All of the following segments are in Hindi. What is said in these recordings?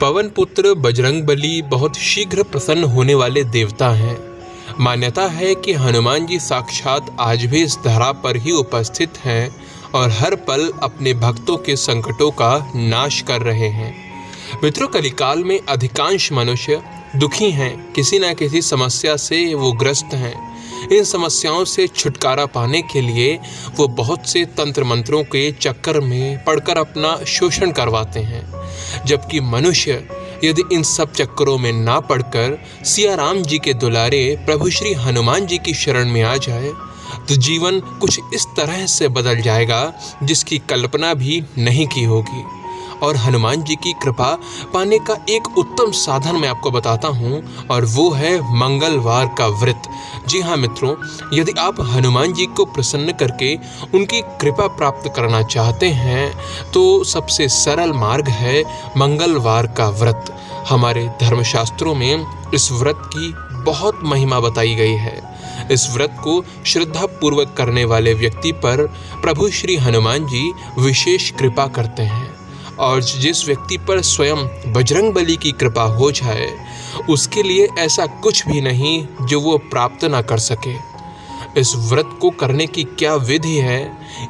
पवन पुत्र बजरंगबली बहुत शीघ्र प्रसन्न होने वाले देवता हैं। मान्यता है कि हनुमान जी साक्षात आज भी इस धरा पर ही उपस्थित हैं और हर पल अपने भक्तों के संकटों का नाश कर रहे हैं। मित्रों, कलिकाल में अधिकांश मनुष्य दुखी हैं, किसी न किसी समस्या से वो ग्रस्त हैं। इन समस्याओं से छुटकारा पाने के लिए वो बहुत से तंत्र मंत्रों के चक्कर में पड़कर अपना शोषण करवाते हैं, जबकि मनुष्य यदि इन सब चक्करों में ना पड़कर सिया राम जी के दुलारे प्रभु श्री हनुमान जी की शरण में आ जाए तो जीवन कुछ इस तरह से बदल जाएगा जिसकी कल्पना भी नहीं की होगी। और हनुमान जी की कृपा पाने का एक उत्तम साधन मैं आपको बताता हूँ, और वो है मंगलवार का व्रत। जी हाँ मित्रों, यदि आप हनुमान जी को प्रसन्न करके उनकी कृपा प्राप्त करना चाहते हैं तो सबसे सरल मार्ग है मंगलवार का व्रत। हमारे धर्मशास्त्रों में इस व्रत की बहुत महिमा बताई गई है। इस व्रत को श्रद्धा पूर्वक करने वाले व्यक्ति पर प्रभु श्री हनुमान जी विशेष कृपा करते हैं, और जिस व्यक्ति पर स्वयं बजरंगबली की कृपा हो जाए उसके लिए ऐसा कुछ भी नहीं जो वो प्राप्त ना कर सके। इस व्रत को करने की क्या विधि है,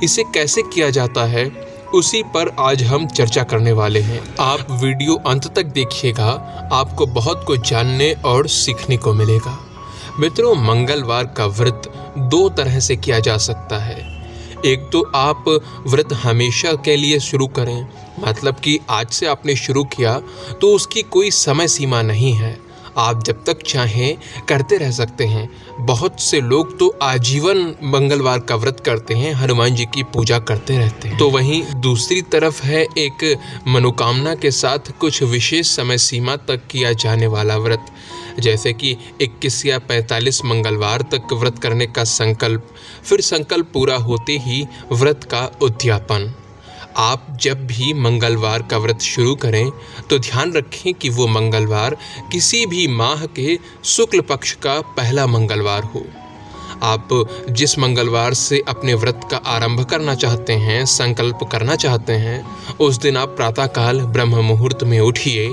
इसे कैसे किया जाता है, उसी पर आज हम चर्चा करने वाले हैं। आप वीडियो अंत तक देखिएगा, आपको बहुत कुछ जानने और सीखने को मिलेगा। मित्रों, मंगलवार का व्रत दो तरह से किया जा सकता है। एक तो आप व्रत हमेशा के लिए शुरू करें, मतलब कि आज से आपने शुरू किया तो उसकी कोई समय सीमा नहीं है, आप जब तक चाहें करते रह सकते हैं। बहुत से लोग तो आजीवन मंगलवार का व्रत करते हैं, हनुमान जी की पूजा करते रहते हैं। तो वहीं दूसरी तरफ है एक मनोकामना के साथ कुछ विशेष समय सीमा तक किया जाने वाला व्रत, जैसे कि 21 या 45 मंगलवार तक व्रत करने का संकल्प, फिर संकल्प पूरा होते ही व्रत का उद्यापन। आप जब भी मंगलवार का व्रत शुरू करें तो ध्यान रखें कि वो मंगलवार किसी भी माह के शुक्ल पक्ष का पहला मंगलवार हो। आप जिस मंगलवार से अपने व्रत का आरंभ करना चाहते हैं, संकल्प करना चाहते हैं, उस दिन आप प्रातःकाल ब्रह्म मुहूर्त में उठिए,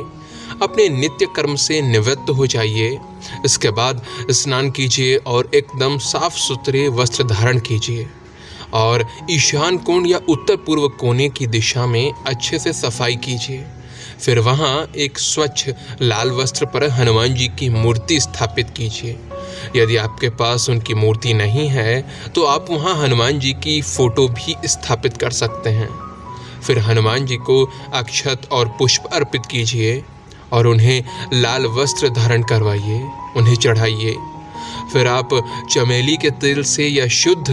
अपने नित्य कर्म से निवृत्त हो जाइए। इसके बाद स्नान कीजिए और एकदम साफ सुथरे वस्त्र धारण कीजिए और ईशान कोण या उत्तर पूर्व कोने की दिशा में अच्छे से सफाई कीजिए। फिर वहाँ एक स्वच्छ लाल वस्त्र पर हनुमान जी की मूर्ति स्थापित कीजिए। यदि आपके पास उनकी मूर्ति नहीं है तो आप वहाँ हनुमान जी की फ़ोटो भी स्थापित कर सकते हैं। फिर हनुमान जी को अक्षत और पुष्प अर्पित कीजिए और उन्हें लाल वस्त्र धारण करवाइए, उन्हें चढ़ाइए। फिर आप चमेली के तेल से या शुद्ध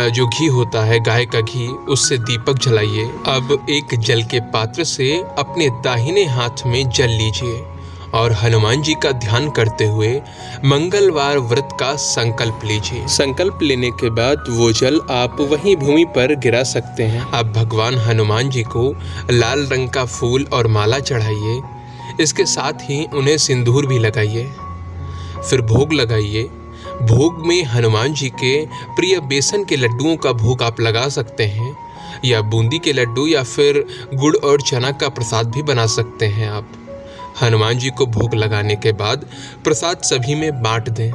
जो घी होता है, गाय का घी, उससे दीपक जलाइए। अब एक जल के पात्र से अपने दाहिने हाथ में जल लीजिए और हनुमान जी का ध्यान करते हुए मंगलवार व्रत का संकल्प लीजिए। संकल्प लेने के बाद वो जल आप वहीं भूमि पर गिरा सकते हैं। आप भगवान हनुमान जी को लाल रंग का फूल और माला चढ़ाइए। इसके साथ ही उन्हें सिंदूर भी लगाइए। फिर भोग लगाइए। भोग में हनुमान जी के प्रिय बेसन के लड्डुओं का भोग आप लगा सकते हैं, या बूंदी के लड्डू, या फिर गुड़ और चना का प्रसाद भी बना सकते हैं आप। हनुमान जी को भोग लगाने के बाद प्रसाद सभी में बांट दें।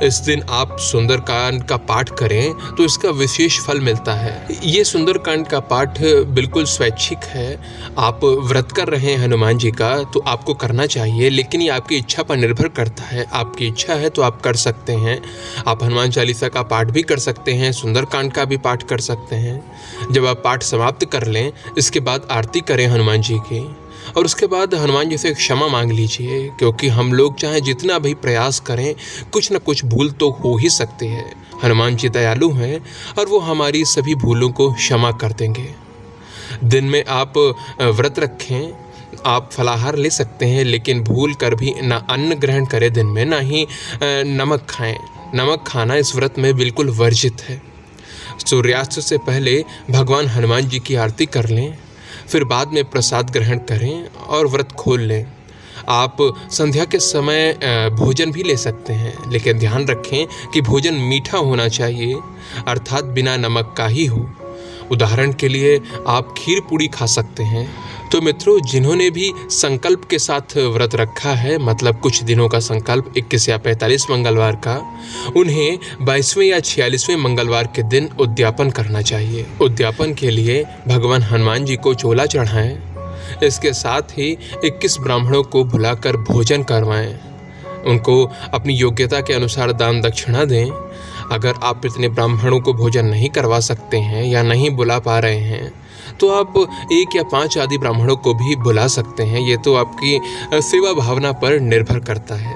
इस दिन आप सुंदरकांड का पाठ करें तो इसका विशेष फल मिलता है। ये सुंदरकांड का पाठ बिल्कुल स्वैच्छिक है। आप व्रत कर रहे हैं हनुमान जी का तो आपको करना चाहिए, लेकिन ये आपकी इच्छा पर निर्भर करता है। आपकी इच्छा है तो आप कर सकते हैं। आप हनुमान चालीसा का पाठ भी कर सकते हैं, सुंदरकांड का भी पाठ कर सकते हैं। जब आप पाठ समाप्त कर लें, इसके बाद आरती करें हनुमान जी की, और उसके बाद हनुमान जी से क्षमा मांग लीजिए, क्योंकि हम लोग चाहे जितना भी प्रयास करें कुछ न कुछ भूल तो हो ही सकते हैं। हनुमान जी दयालु हैं और वो हमारी सभी भूलों को क्षमा कर देंगे। दिन में आप व्रत रखें, आप फलाहार ले सकते हैं, लेकिन भूल कर भी ना अन्न ग्रहण करें दिन में, ना ही नमक खाएं। नमक खाना इस व्रत में बिल्कुल वर्जित है। सूर्यास्त से पहले भगवान हनुमान जी की आरती कर लें, फिर बाद में प्रसाद ग्रहण करें और व्रत खोल लें। आप संध्या के समय भोजन भी ले सकते हैं, लेकिन ध्यान रखें कि भोजन मीठा होना चाहिए, अर्थात बिना नमक का ही हो। उदाहरण के लिए आप खीर पूड़ी खा सकते हैं। तो मित्रों, जिन्होंने भी संकल्प के साथ व्रत रखा है, मतलब कुछ दिनों का संकल्प 21 या 45 मंगलवार का, उन्हें 22वें या 46वें मंगलवार के दिन उद्यापन करना चाहिए। उद्यापन के लिए भगवान हनुमान जी को चोला चढ़ाएं। इसके साथ ही 21 ब्राह्मणों को बुलाकर भोजन करवाएं। उनको अपनी योग्यता के अनुसार दान दक्षिणा दें। अगर आप इतने ब्राह्मणों को भोजन नहीं करवा सकते हैं या नहीं बुला पा रहे हैं, तो आप 1 या 5 आदि ब्राह्मणों को भी बुला सकते हैं। ये तो आपकी सेवा भावना पर निर्भर करता है।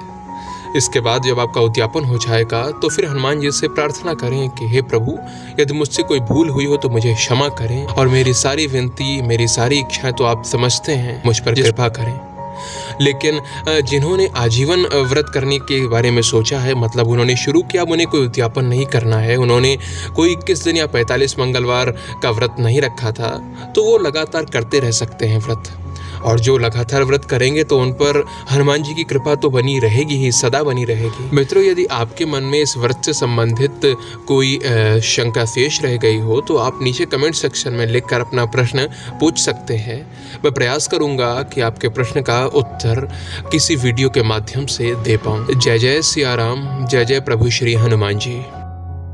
इसके बाद जब आपका उद्यापन हो जाएगा तो फिर हनुमान जी से प्रार्थना करें कि हे प्रभु, यदि मुझसे कोई भूल हुई हो तो मुझे क्षमा करें, और मेरी सारी विनती, मेरी सारी इच्छाएं तो आप समझते हैं, मुझ पर कृपा करें। लेकिन जिन्होंने आजीवन व्रत करने के बारे में सोचा है, मतलब उन्होंने शुरू किया, अब उन्हें कोई उद्यापन नहीं करना है, उन्होंने कोई 21 दिन या 45 मंगलवार का व्रत नहीं रखा था, तो वो लगातार करते रह सकते हैं व्रत। और जो लगातार व्रत करेंगे तो उन पर हनुमान जी की कृपा तो बनी रहेगी ही, सदा बनी रहेगी। मित्रों, यदि आपके मन में इस व्रत से संबंधित कोई शंका शेष रह गई हो तो आप नीचे कमेंट सेक्शन में लिखकर अपना प्रश्न पूछ सकते हैं। मैं प्रयास करूंगा कि आपके प्रश्न का उत्तर किसी वीडियो के माध्यम से दे पाऊँ। जय जय सिया राम, जय जय प्रभु श्री हनुमान जी।